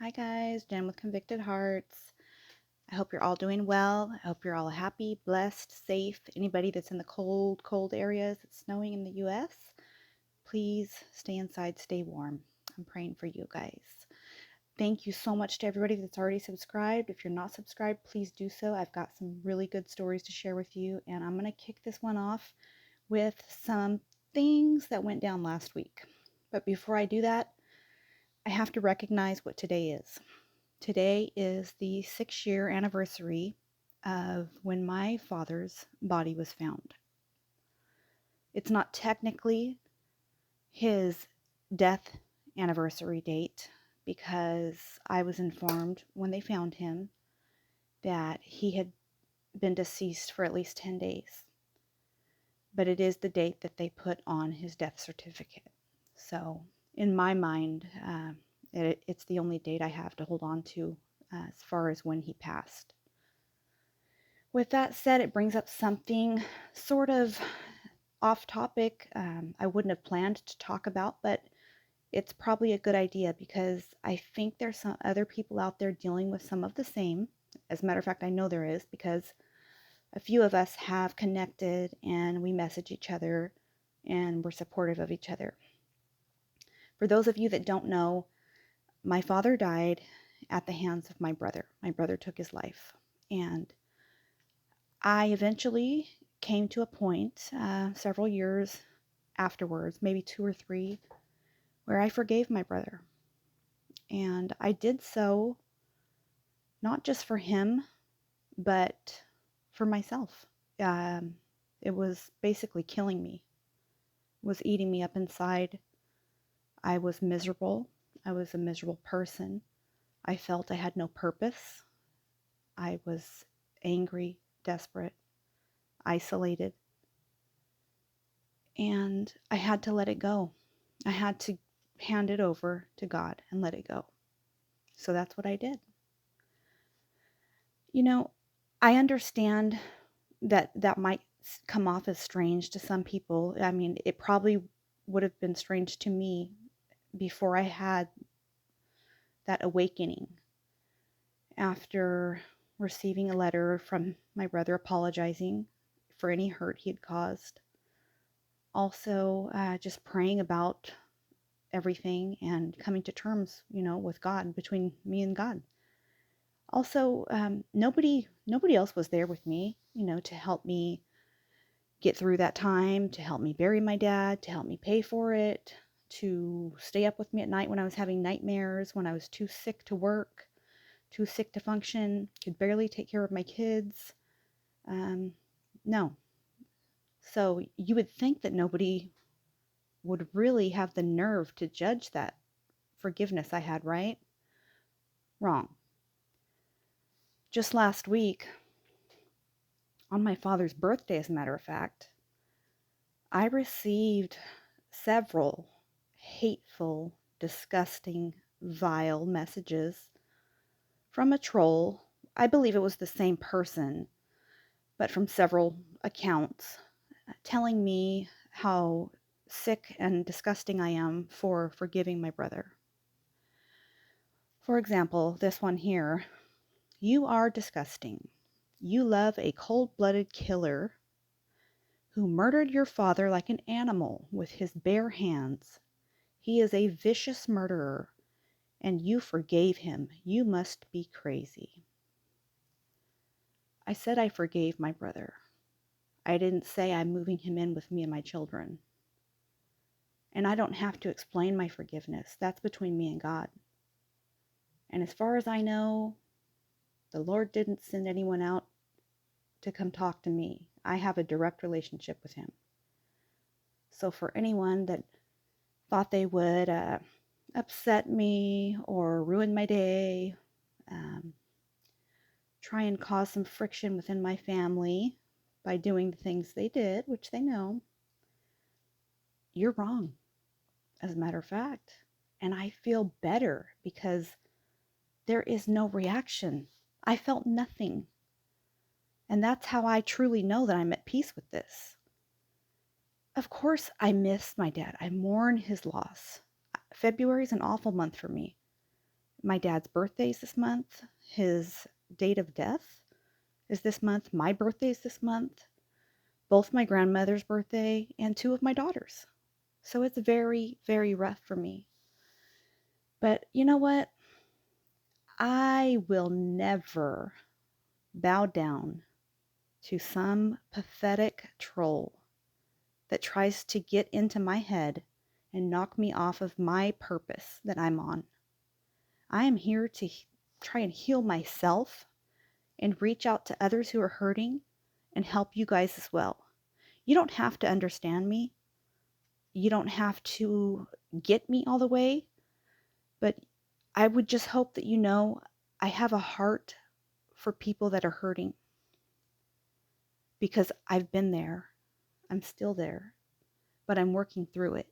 Hi guys, Jen with Convicted Hearts. I hope you're all doing well. I hope you're all happy, blessed, safe. Anybody that's in the cold areas, it's snowing in the US, please stay inside, stay warm. I'm praying for you guys. Thank you so much to everybody that's already subscribed. If you're not subscribed, please do so. I've got some really good stories to share with you, and I'm going to kick this one off with some things that went down last week. But before I do that, I have to recognize what today is. Today is the 6-year anniversary of when my father's body was found. It's not technically his death anniversary date because I was informed when they found him that he had been deceased for at least 10 days. But it is the date that they put on his death certificate. So in my mind, it's the only date I have to hold on to as far as when he passed. With that said, it brings up something sort of off topic I wouldn't have planned to talk about, but it's probably a good idea because I think there's some other people out there dealing with some of the same. As a matter of fact, I know there is because a few of us have connected and we message each other and we're supportive of each other. For those of you that don't know, my father died at the hands of my brother. My brother took his life. And I eventually came to a point several years afterwards, maybe 2 or 3, where I forgave my brother. And I did so not just for him, but for myself. It was basically killing me, it was eating me up inside. I was miserable. I was a miserable person. I felt I had no purpose. I was angry, desperate, isolated. And I had to let it go. I had to hand it over to God and let it go. So that's what I did. You know, I understand that that might come off as strange to some people. I mean, it probably would have been strange to me before I had that awakening after receiving a letter from my brother apologizing for any hurt he had caused. Also, just praying about everything and coming to terms, with God, between me and God. Also, nobody else was there with me, to help me get through that time, to help me bury my dad, to help me pay for it, to stay up with me at night when I was having nightmares, when I was too sick to work, too sick to function, could barely take care of my kids. No. So you would think that nobody would really have the nerve to judge that forgiveness I had, right? Wrong. Just last week, on my father's birthday, as a matter of fact, I received several hateful, disgusting, vile messages from a troll. I believe it was the same person, but from several accounts, telling me how sick and disgusting I am for forgiving my brother. For example, this one here: "You are disgusting. You love a cold-blooded killer who murdered your father like an animal with his bare hands. He is a vicious murderer, and you forgave him. You must be crazy." I said I forgave my brother. I didn't say I'm moving him in with me and my children. And I don't have to explain my forgiveness. That's between me and God. And as far as I know, the Lord didn't send anyone out to come talk to me. I have a direct relationship with him. So for anyone that thought they would upset me or ruin my day, try and cause some friction within my family by doing the things they did, which they know, you're wrong, as a matter of fact. And I feel better because there is no reaction. I felt nothing. And that's how I truly know that I'm at peace with this. Of course, I miss my dad. I mourn his loss. February is an awful month for me. My dad's birthday is this month. His date of death is this month. My birthday is this month. Both my grandmother's birthday and two of my daughters. So it's very, very rough for me. But you know what? I will never bow down to some pathetic troll that tries to get into my head and knock me off of my purpose that I'm on. I am here to try and heal myself and reach out to others who are hurting and help you guys as well. You don't have to understand me. You don't have to get me all the way, but I would just hope that you know I have a heart for people that are hurting because I've been there. I'm still there, but I'm working through it.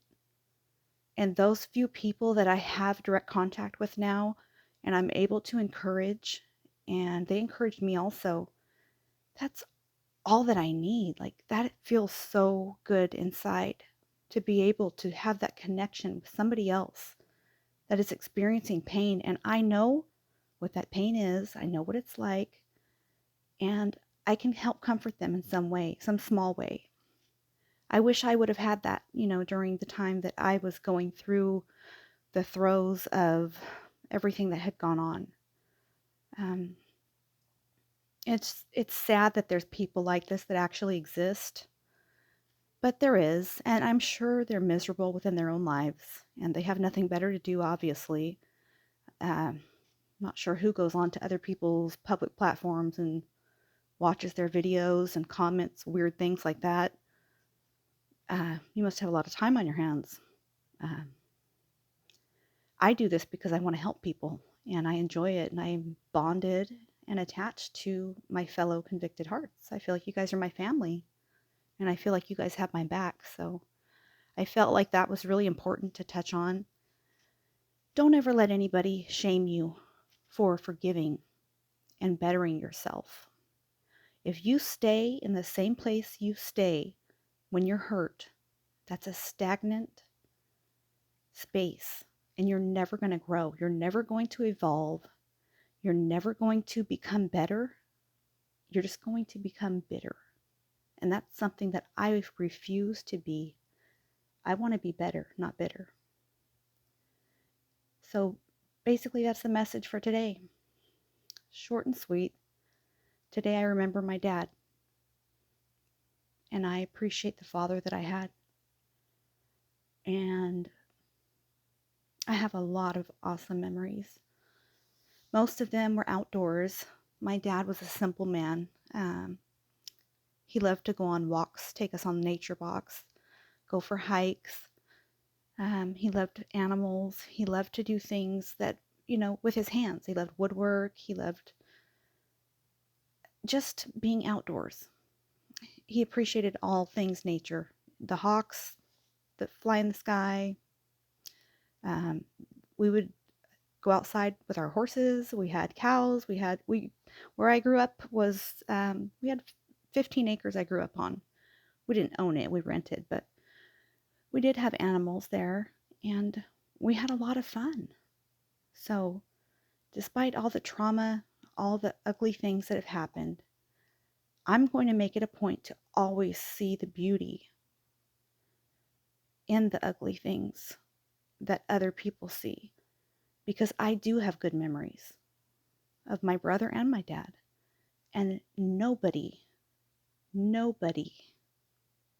And those few people that I have direct contact with now and I'm able to encourage, and they encourage me also, that's all that I need. Like that feels so good inside to be able to have that connection with somebody else that is experiencing pain. And I know what that pain is, I know what it's like, and I can help comfort them in some way, some small way. I wish I would have had that, during the time that I was going through the throes of everything that had gone on. Um, it's sad that there's people like this that actually exist, but there is, and I'm sure they're miserable within their own lives, and they have nothing better to do, obviously. Not sure who goes on to other people's public platforms and watches their videos and comments weird things like that. You must have a lot of time on your hands. Uh, I do this because I want to help people and I enjoy it and I'm bonded and attached to my fellow convicted hearts. I feel like you guys are my family and I feel like you guys have my back. So I felt like that was really important to touch on. Don't ever let anybody shame you for forgiving and bettering yourself. If you stay in the same place you stay when you're hurt, that's a stagnant space and you're never going to grow. You're never going to evolve. You're never going to become better. You're just going to become bitter. And that's something that I refuse to be. I want to be better, not bitter. So basically, that's the message for today. Short and sweet. Today, I remember my dad. And I appreciate the father that I had. And I have a lot of awesome memories. Most of them were outdoors. My dad was a simple man. He loved to go on walks, take us on nature walks, go for hikes. He loved animals. He loved to do things that, with his hands. He loved woodwork. He loved just being outdoors. He appreciated all things nature. The hawks that fly in the sky. Um, we would go outside with our horses. We had cows. Where I grew up was, we had 15 acres I grew up on. We didn't own it. We rented, but we did have animals there and we had a lot of fun. So despite all the trauma, all the ugly things that have happened, I'm going to make it a point to always see the beauty in the ugly things that other people see. Because I do have good memories of my brother and my dad. And nobody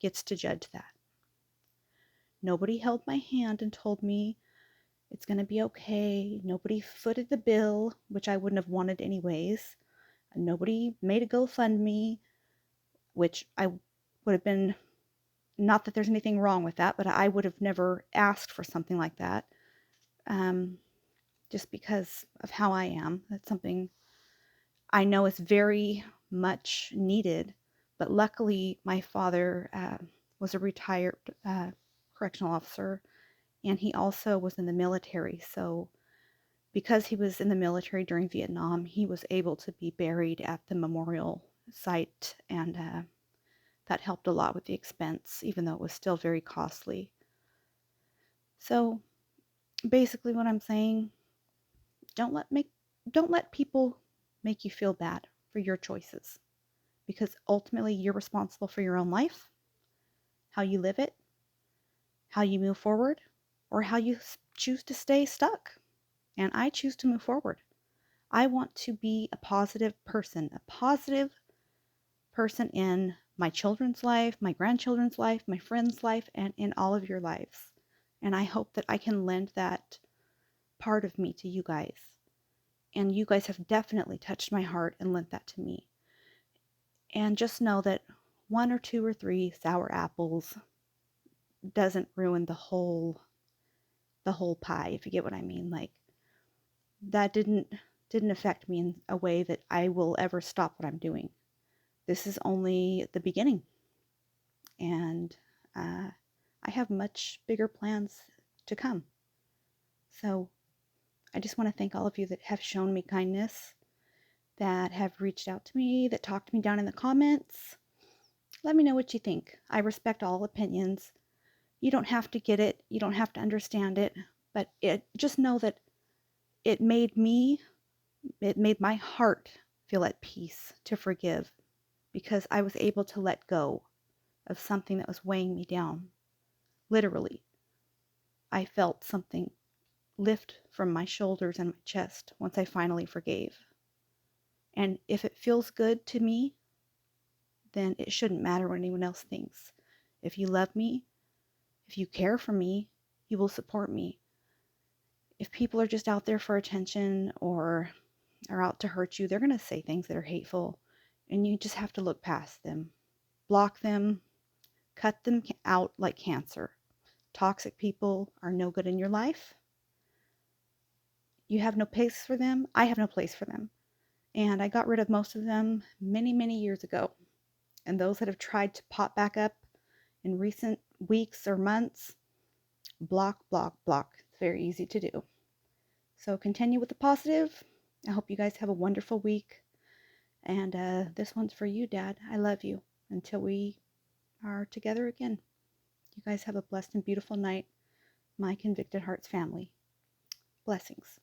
gets to judge that. Nobody held my hand and told me it's going to be okay. Nobody footed the bill, which I wouldn't have wanted anyways. Nobody made a GoFundMe, which I would have been, not that there's anything wrong with that, but I would have never asked for something like that. Just because of how I am. That's something I know is very much needed. But luckily, my father was a retired correctional officer, and he also was in the military. So because he was in the military during Vietnam, he was able to be buried at the memorial site, and that helped a lot with the expense, even though it was still very costly. So basically what I'm saying, Don't let make don't let people make you feel bad for your choices, because ultimately you're responsible for your own life, how you live it, how you move forward, or how you choose to stay stuck. And I choose to move forward. I want to be a positive person in my children's life, my grandchildren's life, my friends' life, and in all of your lives. And I hope that I can lend that part of me to you guys. And you guys have definitely touched my heart and lent that to me. And just know that one or two or three sour apples doesn't ruin the whole pie, if you get what I mean. Like, that didn't affect me in a way that I will ever stop what I'm doing. This is only the beginning, and I have much bigger plans to come. So I just want to thank all of you that have shown me kindness, that have reached out to me, that talked to me down in the comments. Let me know what you think. I respect all opinions. You don't have to get it, you don't have to understand it, but just know that it made me, it made my heart feel at peace to forgive, because I was able to let go of something that was weighing me down. Literally, I felt something lift from my shoulders and my chest once I finally forgave. And if it feels good to me, then it shouldn't matter what anyone else thinks. If you love me, if you care for me, you will support me. If people are just out there for attention or are out to hurt you, they're going to say things that are hateful, and you just have to look past them. Block them, cut them out like cancer. Toxic people are no good in your life. You have no place for them. I have no place for them. And I got rid of most of them many, many years ago. And those that have tried to pop back up in recent weeks or months, block, block, block. It's very easy to do. So continue with the positive. I hope you guys have a wonderful week. And this one's for you, Dad. I love you until we are together again. You guys have a blessed and beautiful night, my Convicted Hearts family. Blessings.